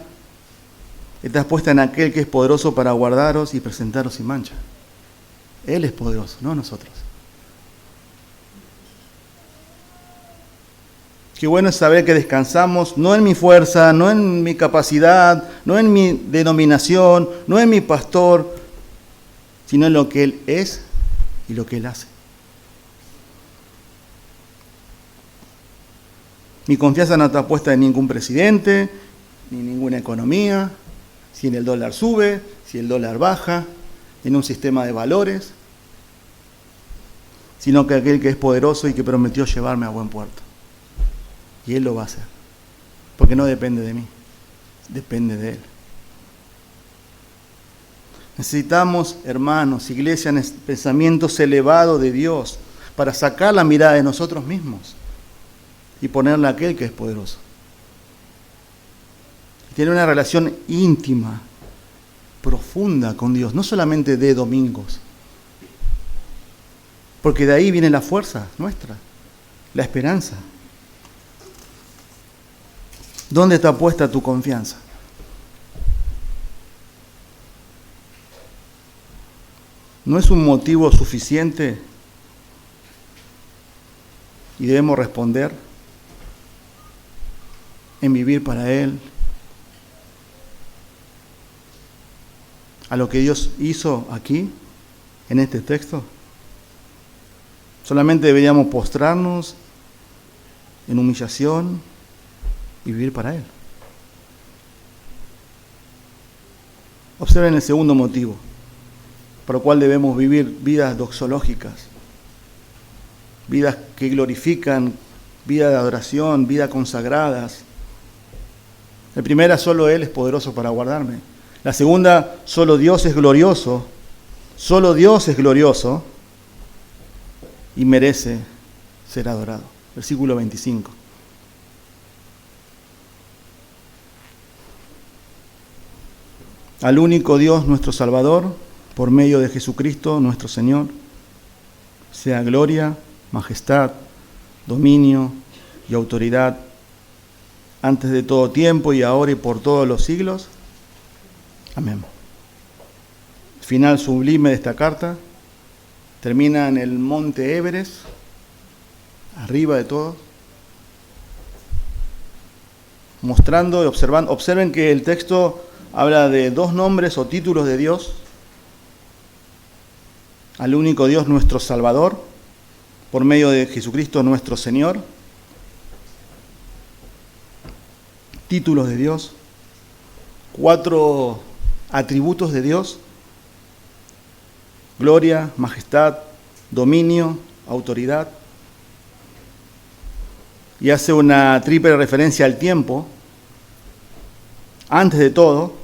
está puesta en aquel que es poderoso para guardaros y presentaros sin mancha. Él es poderoso, no nosotros. Qué bueno es saber que descansamos no en mi fuerza, no en mi capacidad, no en mi denominación, no en mi pastor, sino en lo que Él es y lo que Él hace. Mi confianza no está puesta en ningún presidente, ni en ninguna economía, si en el dólar sube, si el dólar baja, en un sistema de valores, sino que aquel que es poderoso y que prometió llevarme a buen puerto. Y Él lo va a hacer, porque no depende de mí, depende de Él. Necesitamos, hermanos, iglesia, pensamientos elevados de Dios para sacar la mirada de nosotros mismos y ponerla a aquel que es poderoso. Tiene una relación íntima, profunda con Dios, no solamente de domingos, porque de ahí viene la fuerza nuestra, la esperanza. ¿Dónde está puesta tu confianza? ¿No es un motivo suficiente y debemos responder en vivir para Él, a lo que Dios hizo aquí, en este texto? Solamente deberíamos postrarnos en humillación y vivir para Él. Observen el segundo motivo por el cual debemos vivir vidas doxológicas, vidas que glorifican, vidas de adoración, vidas consagradas. La primera, solo Él es poderoso para guardarme. La segunda, solo Dios es glorioso y merece ser adorado. Versículo 25. Al único Dios nuestro Salvador, por medio de Jesucristo nuestro Señor, sea gloria, majestad, dominio y autoridad antes de todo tiempo y ahora y por todos los siglos. Amén. Final sublime de esta carta termina en el monte Everest, arriba de todo, mostrando y observando. Observen que el texto habla de dos nombres o títulos de Dios: al único Dios nuestro Salvador, por medio de Jesucristo nuestro Señor. Títulos de Dios, 4 atributos de Dios: gloria, majestad, dominio, autoridad. Y hace una triple referencia al tiempo: antes de todo,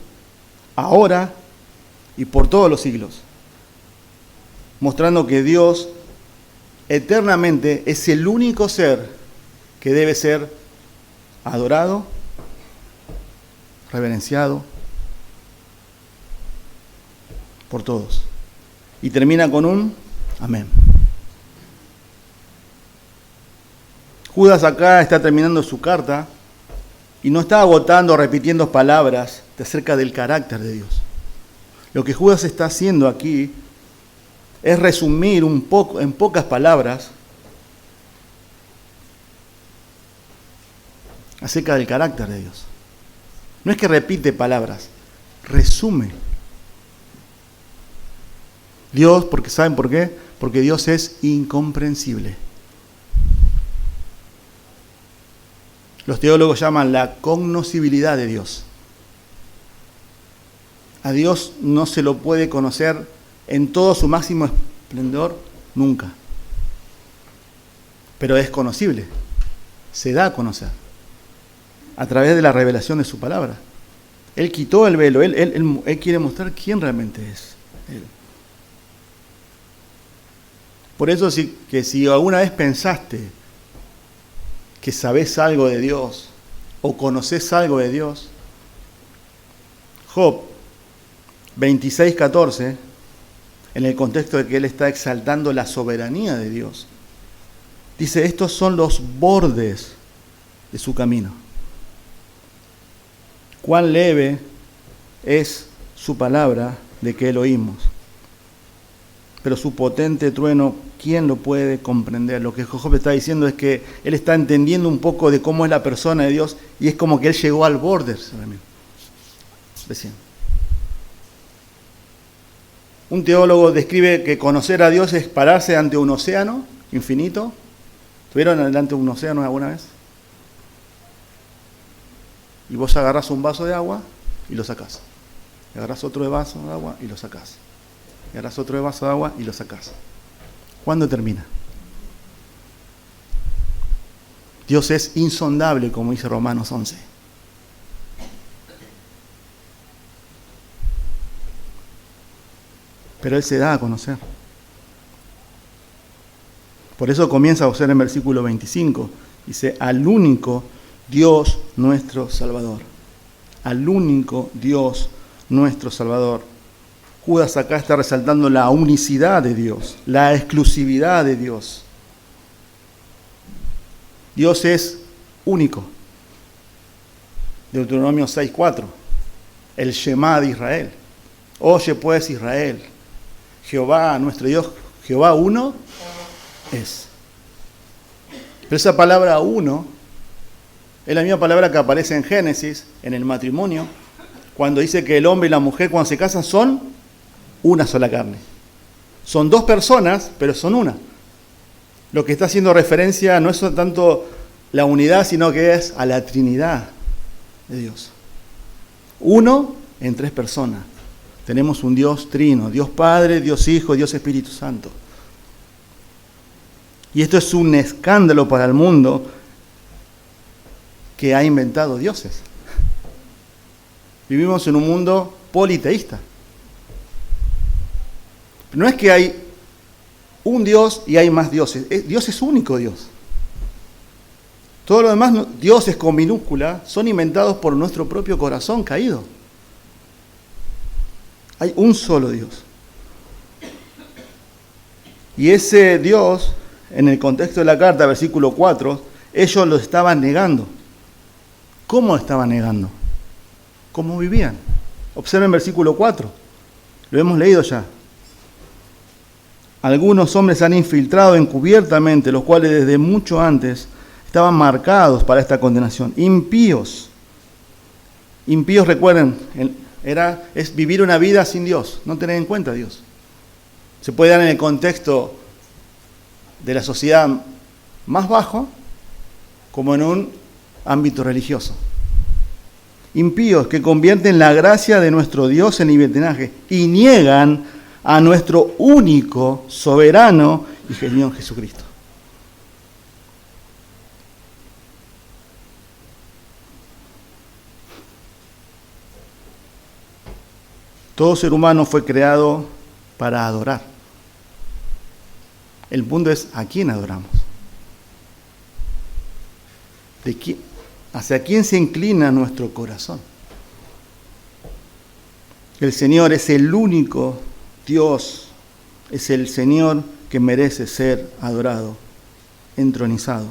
ahora y por todos los siglos. Mostrando que Dios eternamente es el único ser que debe ser adorado, reverenciado por todos. Y termina con un amén. Judas acá está terminando su carta y no está agotando, repitiendo palabras acerca del carácter de Dios. Lo que Judas está haciendo aquí es resumir un poco, en pocas palabras, acerca del carácter de Dios. No es que repite palabras, resume. Dios, porque ¿saben por qué? Porque Dios es incomprensible. Los teólogos llaman la cognoscibilidad de Dios. A Dios no se lo puede conocer en todo su máximo esplendor nunca. Pero es conocible, se da a conocer a través de la revelación de su palabra. Él quitó el velo, él quiere mostrar quién realmente es Él. Por eso si alguna vez pensaste que sabés algo de Dios o conocés algo de Dios, Job 26:14, en el contexto de que él está exaltando la soberanía de Dios, dice: estos son los bordes de su camino. Cuán leve es su palabra de que él oímos, pero su potente trueno, ¿quién lo puede comprender? Lo que Job está diciendo es que él está entendiendo un poco de cómo es la persona de Dios, y es como que él llegó al borde recién. Un teólogo describe que conocer a Dios es pararse ante un océano infinito. ¿Estuvieron delante de un océano alguna vez? Y vos agarrás un vaso de agua y lo sacás. Y agarrás otro vaso de agua y lo sacás. Y agarrás otro vaso de agua y lo sacás. ¿Cuándo termina? Dios es insondable, como dice Romanos 11. Pero Él se da a conocer. Por eso comienza a usar en versículo 25. Dice, al único Dios nuestro Salvador. Al único Dios nuestro Salvador. Judas acá está resaltando la unicidad de Dios, la exclusividad de Dios. Dios es único. Deuteronomio 6:4. El Shema de Israel. Oye pues Israel, Jehová, nuestro Dios, Jehová uno es. Pero esa palabra uno es la misma palabra que aparece en Génesis, en el matrimonio, cuando dice que el hombre y la mujer cuando se casan son una sola carne. Son dos personas, pero son una. Lo que está haciendo referencia no es tanto la unidad, sino que es a la Trinidad de Dios. Uno en tres personas. Tenemos un Dios trino, Dios Padre, Dios Hijo, Dios Espíritu Santo. Y esto es un escándalo para el mundo que ha inventado dioses. Vivimos en un mundo politeísta. No es que hay un Dios y hay más dioses. Dios es único Dios. Todo lo demás, dioses con minúscula, son inventados por nuestro propio corazón caído. Hay un solo Dios. Y ese Dios, en el contexto de la carta, versículo 4, ellos lo estaban negando. ¿Cómo estaban negando? ¿Cómo vivían? Observen versículo 4. Lo hemos leído ya. Algunos hombres han infiltrado encubiertamente, los cuales desde mucho antes estaban marcados para esta condenación. Impíos. Impíos, recuerden, es vivir una vida sin Dios, no tener en cuenta a Dios. Se puede dar en el contexto de la sociedad más bajo, como en un ámbito religioso. Impíos que convierten la gracia de nuestro Dios en libertinaje y niegan a nuestro único, soberano y Señor Jesucristo. Todo ser humano fue creado para adorar. El punto es, ¿a quién adoramos? ¿Hacia quién se inclina nuestro corazón? El Señor es el único Dios, es el Señor que merece ser adorado, entronizado.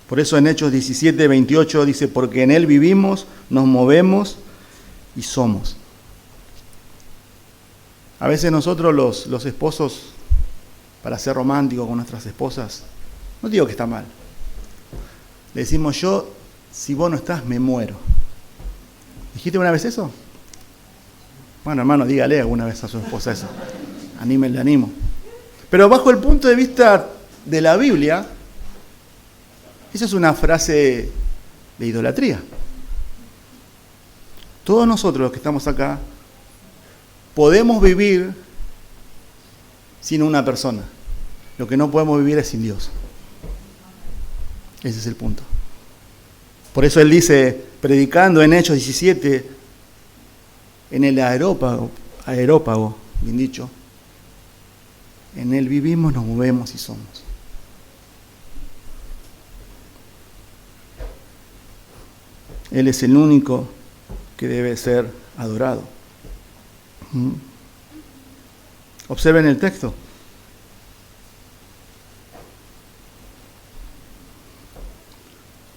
Por eso en Hechos 17:28 dice, porque en Él vivimos, nos movemos y somos. A veces nosotros los esposos, para ser románticos con nuestras esposas, no digo que está mal, le decimos, yo, si vos no estás, me muero. ¿Dijiste una vez eso? Bueno, hermano, dígale alguna vez a su esposa eso. Le animo. Pero bajo el punto de vista de la Biblia, esa es una frase de idolatría. Todos nosotros los que estamos acá podemos vivir sin una persona. Lo que no podemos vivir es sin Dios. Ese es el punto. Por eso él dice, predicando en Hechos 17, en el aerópago, bien dicho, en él vivimos, nos movemos y somos. Él es el único que debe ser adorado. Observen el texto.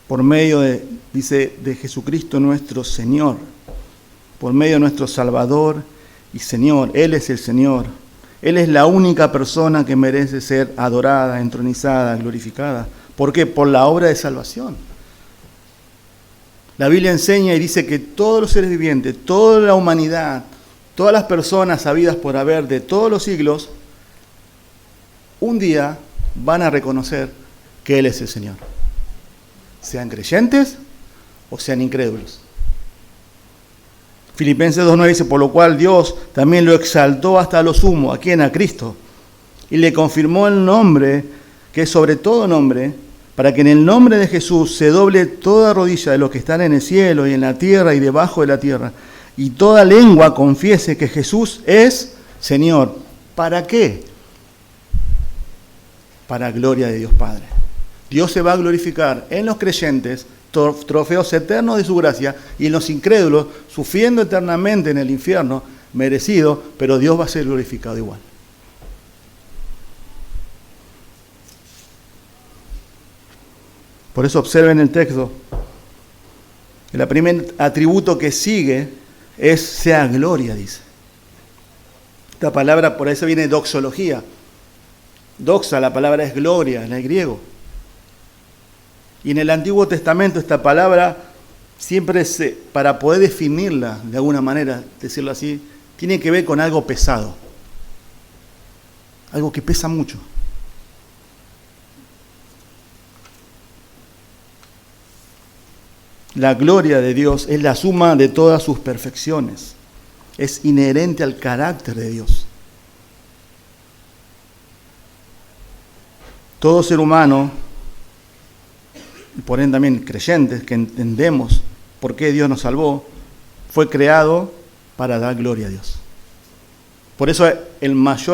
Por medio de Jesucristo nuestro Señor, por medio de nuestro Salvador y Señor. Él es el Señor. Él es la única persona que merece ser adorada, entronizada, glorificada. ¿Por qué? Por la obra de salvación. La Biblia enseña y dice que todos los seres vivientes, toda la humanidad, todas las personas habidas por haber de todos los siglos, un día van a reconocer que Él es el Señor. Sean creyentes o sean incrédulos. Filipenses 2:9 dice, por lo cual Dios también lo exaltó hasta lo sumo, ¿a quién? A Cristo. Y le confirmó el nombre, que es sobre todo nombre, para que en el nombre de Jesús se doble toda rodilla de los que están en el cielo y en la tierra y debajo de la tierra, y toda lengua confiese que Jesús es Señor. ¿Para qué? Para gloria de Dios Padre. Dios se va a glorificar en los creyentes, trofeos eternos de su gracia, y en los incrédulos, sufriendo eternamente en el infierno, merecido, pero Dios va a ser glorificado igual. Por eso observen el texto. El primer atributo que sigue es sea gloria, dice. Esta palabra, por eso viene doxología. Doxa, la palabra es gloria en el griego. Y en el Antiguo Testamento esta palabra siempre para poder definirla de alguna manera, decirlo así, tiene que ver con algo pesado. Algo que pesa mucho. La gloria de Dios es la suma de todas sus perfecciones. Es inherente al carácter de Dios. Todo ser humano, y por ende también creyentes que entendemos por qué Dios nos salvó, fue creado para dar gloria a Dios. Por eso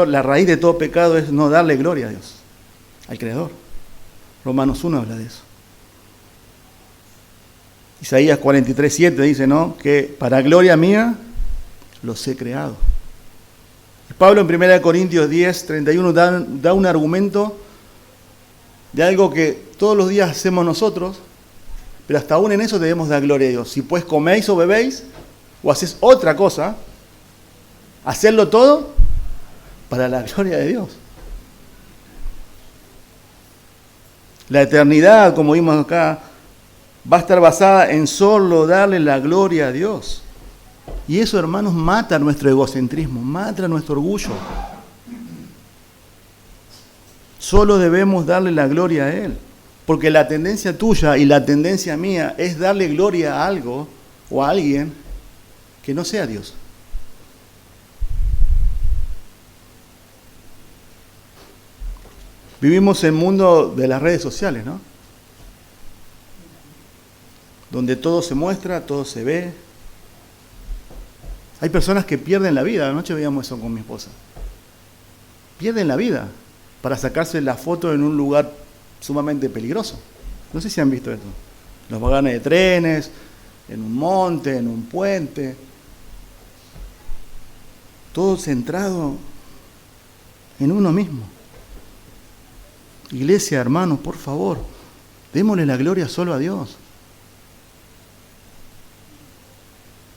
la raíz de todo pecado es no darle gloria a Dios, al Creador. Romanos 1 habla de eso. Isaías 43:7 dice, ¿no?, que para gloria mía los he creado. Y Pablo en 1 Corintios 10:31 da un argumento de algo que todos los días hacemos nosotros, pero hasta aún en eso debemos dar gloria a Dios. Si pues coméis o bebéis, o hacéis otra cosa, hacerlo todo para la gloria de Dios. La eternidad, como vimos acá, va a estar basada en solo darle la gloria a Dios. Y eso, hermanos, mata nuestro egocentrismo, mata nuestro orgullo. Solo debemos darle la gloria a Él. Porque la tendencia tuya y la tendencia mía es darle gloria a algo o a alguien que no sea Dios. Vivimos en el mundo de las redes sociales, ¿no? Donde todo se muestra, todo se ve. Hay personas que pierden la vida. Anoche veíamos eso con mi esposa. Pierden la vida para sacarse la foto en un lugar sumamente peligroso. No sé si han visto esto. Los vagones de trenes, en un monte, en un puente. Todo centrado en uno mismo. Iglesia, hermanos, por favor, démosle la gloria solo a Dios.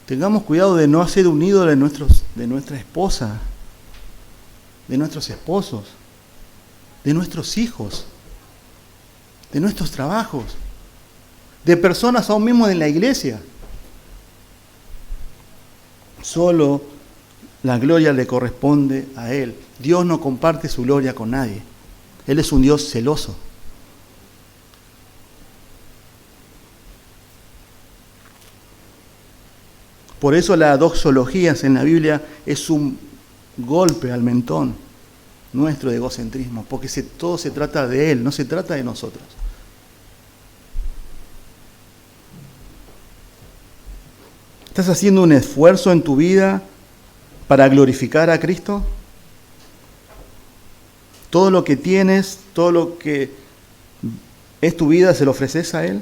Tengamos cuidado de no hacer un ídolo de nuestra esposa, de nuestros esposos, de nuestros hijos, de nuestros trabajos, de personas aún mismo en la iglesia. Solo la gloria le corresponde a Él. Dios no comparte su gloria con nadie. Él es un Dios celoso. Por eso la doxología en la Biblia es un golpe al mentón nuestro de egocentrismo, porque todo se trata de Él, no se trata de nosotros. ¿Estás haciendo un esfuerzo en tu vida para glorificar a Cristo? Todo lo que tienes, todo lo que es tu vida, ¿se lo ofreces a Él?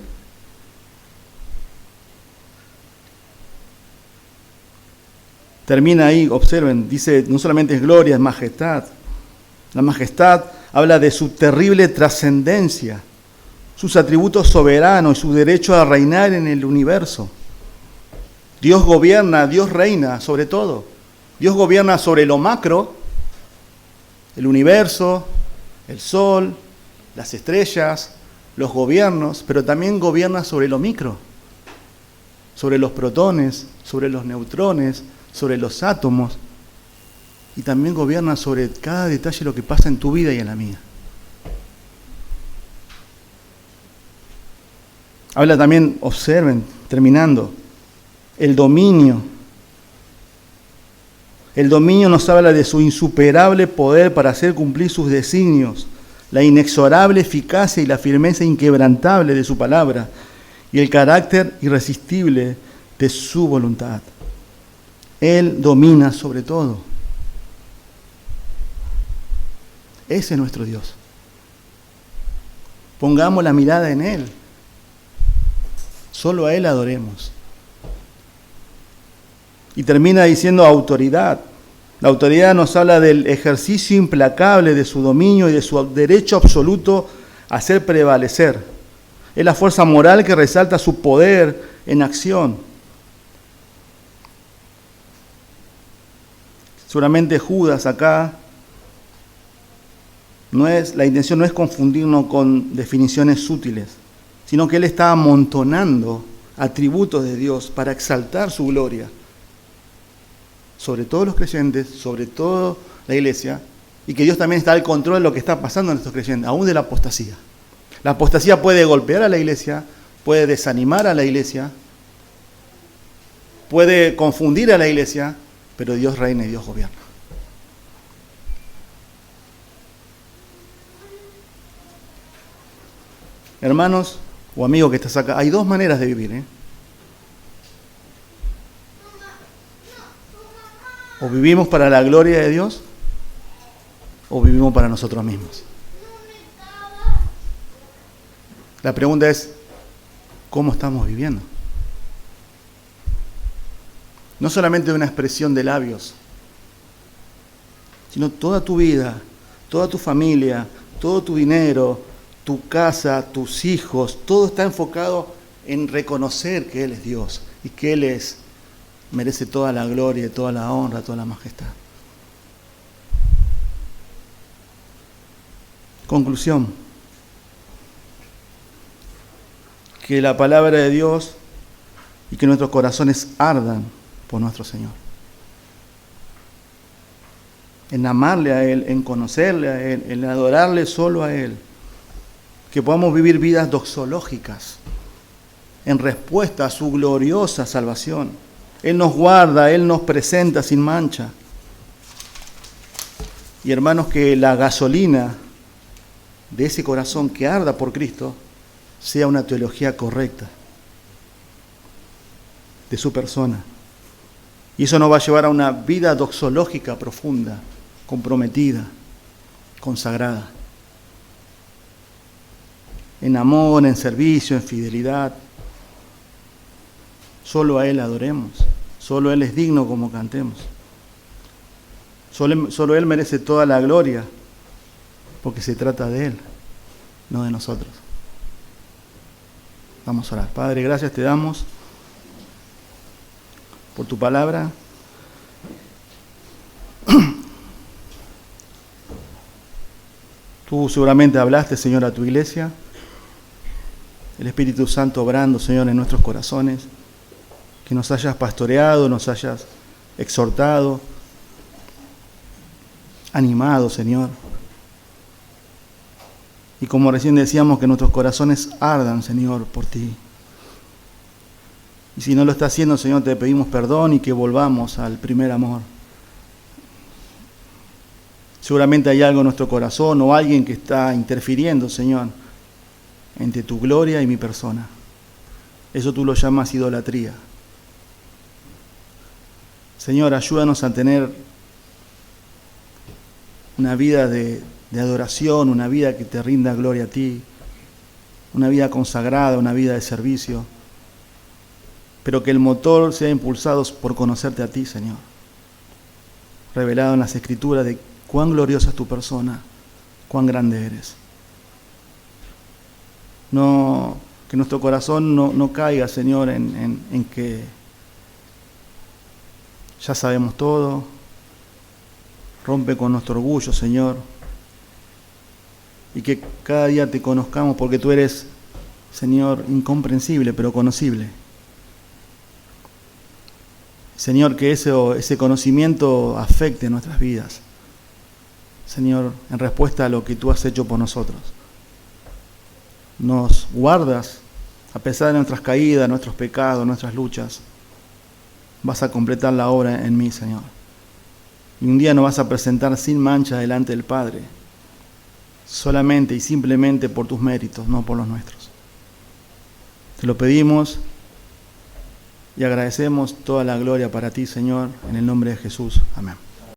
Termina ahí, observen, dice, no solamente es gloria, es majestad. La majestad habla de su terrible trascendencia, sus atributos soberanos y su derecho a reinar en el universo. Dios gobierna, Dios reina sobre todo. Dios gobierna sobre lo macro, el universo, el sol, las estrellas, los gobiernos, pero también gobierna sobre lo micro, sobre los protones, sobre los neutrones, sobre los átomos, y también gobierna sobre cada detalle de lo que pasa en tu vida y en la mía. Habla también, observen, Terminando, el dominio. El dominio nos habla de su insuperable poder para hacer cumplir sus designios, la inexorable eficacia y la firmeza inquebrantable de su palabra y el carácter irresistible de su voluntad. Él domina sobre todo. Ese es nuestro Dios. Pongamos la mirada en Él. Solo a Él adoremos. Y termina diciendo autoridad. La autoridad nos habla del ejercicio implacable de su dominio y de su derecho absoluto a hacer prevalecer. Es la fuerza moral que resalta su poder en acción. Seguramente Judas acá, la intención no es confundirnos con definiciones sutiles, sino que él está amontonando atributos de Dios para exaltar su gloria sobre todos los creyentes, sobre toda la iglesia, y que Dios también está al control de lo que está pasando en estos creyentes, aún de la apostasía. La apostasía puede golpear a la iglesia, puede desanimar a la iglesia, puede confundir a la iglesia, pero Dios reina y Dios gobierna. Hermanos o amigos que estás acá, hay dos maneras de vivir, O vivimos para la gloria de Dios, o vivimos para nosotros mismos. La pregunta es, ¿cómo estamos viviendo? No solamente una expresión de labios, sino toda tu vida, toda tu familia, todo tu dinero, tu casa, tus hijos, todo está enfocado en reconocer que Él es Dios y que Él merece toda la gloria, toda la honra, toda la majestad. Conclusión. Que la palabra de Dios y que nuestros corazones ardan por nuestro Señor. En amarle a Él, en conocerle a Él, en adorarle solo a Él. Que podamos vivir vidas doxológicas en respuesta a su gloriosa salvación. Él nos guarda, Él nos presenta sin mancha. Y hermanos, que la gasolina de ese corazón que arda por Cristo sea una teología correcta de su persona. Y eso nos va a llevar a una vida doxológica profunda, comprometida, consagrada. En amor, en servicio, en fidelidad. Solo a Él adoremos. Solo Él es digno como cantemos. Solo Él merece toda la gloria, porque se trata de Él, no de nosotros. Vamos a orar. Padre, gracias te damos por tu palabra. Tú seguramente hablaste, Señor, a tu iglesia. El Espíritu Santo obrando, Señor, en nuestros corazones. Que nos hayas pastoreado, nos hayas exhortado, animado, Señor. Y como recién decíamos, que nuestros corazones ardan, Señor, por ti. Y si no lo está haciendo, Señor, te pedimos perdón y que volvamos al primer amor. Seguramente hay algo en nuestro corazón o alguien que está interfiriendo, Señor, entre tu gloria y mi persona. Eso tú lo llamas idolatría. Señor, ayúdanos a tener una vida de adoración, una vida que te rinda gloria a ti, una vida consagrada, una vida de servicio, pero que el motor sea impulsado por conocerte a ti, Señor, revelado en las Escrituras de cuán gloriosa es tu persona, cuán grande eres. No, que nuestro corazón no caiga, Señor, en que ya sabemos todo. Rompe con nuestro orgullo, Señor, y que cada día te conozcamos porque tú eres, Señor, incomprensible, pero conocible. Señor, que ese conocimiento afecte nuestras vidas, Señor, en respuesta a lo que tú has hecho por nosotros. Nos guardas a pesar de nuestras caídas, nuestros pecados, nuestras luchas, vas a completar la obra en mí, Señor. Y un día nos vas a presentar sin mancha delante del Padre, solamente y simplemente por tus méritos, no por los nuestros. Te lo pedimos y agradecemos toda la gloria para ti, Señor, en el nombre de Jesús. Amén.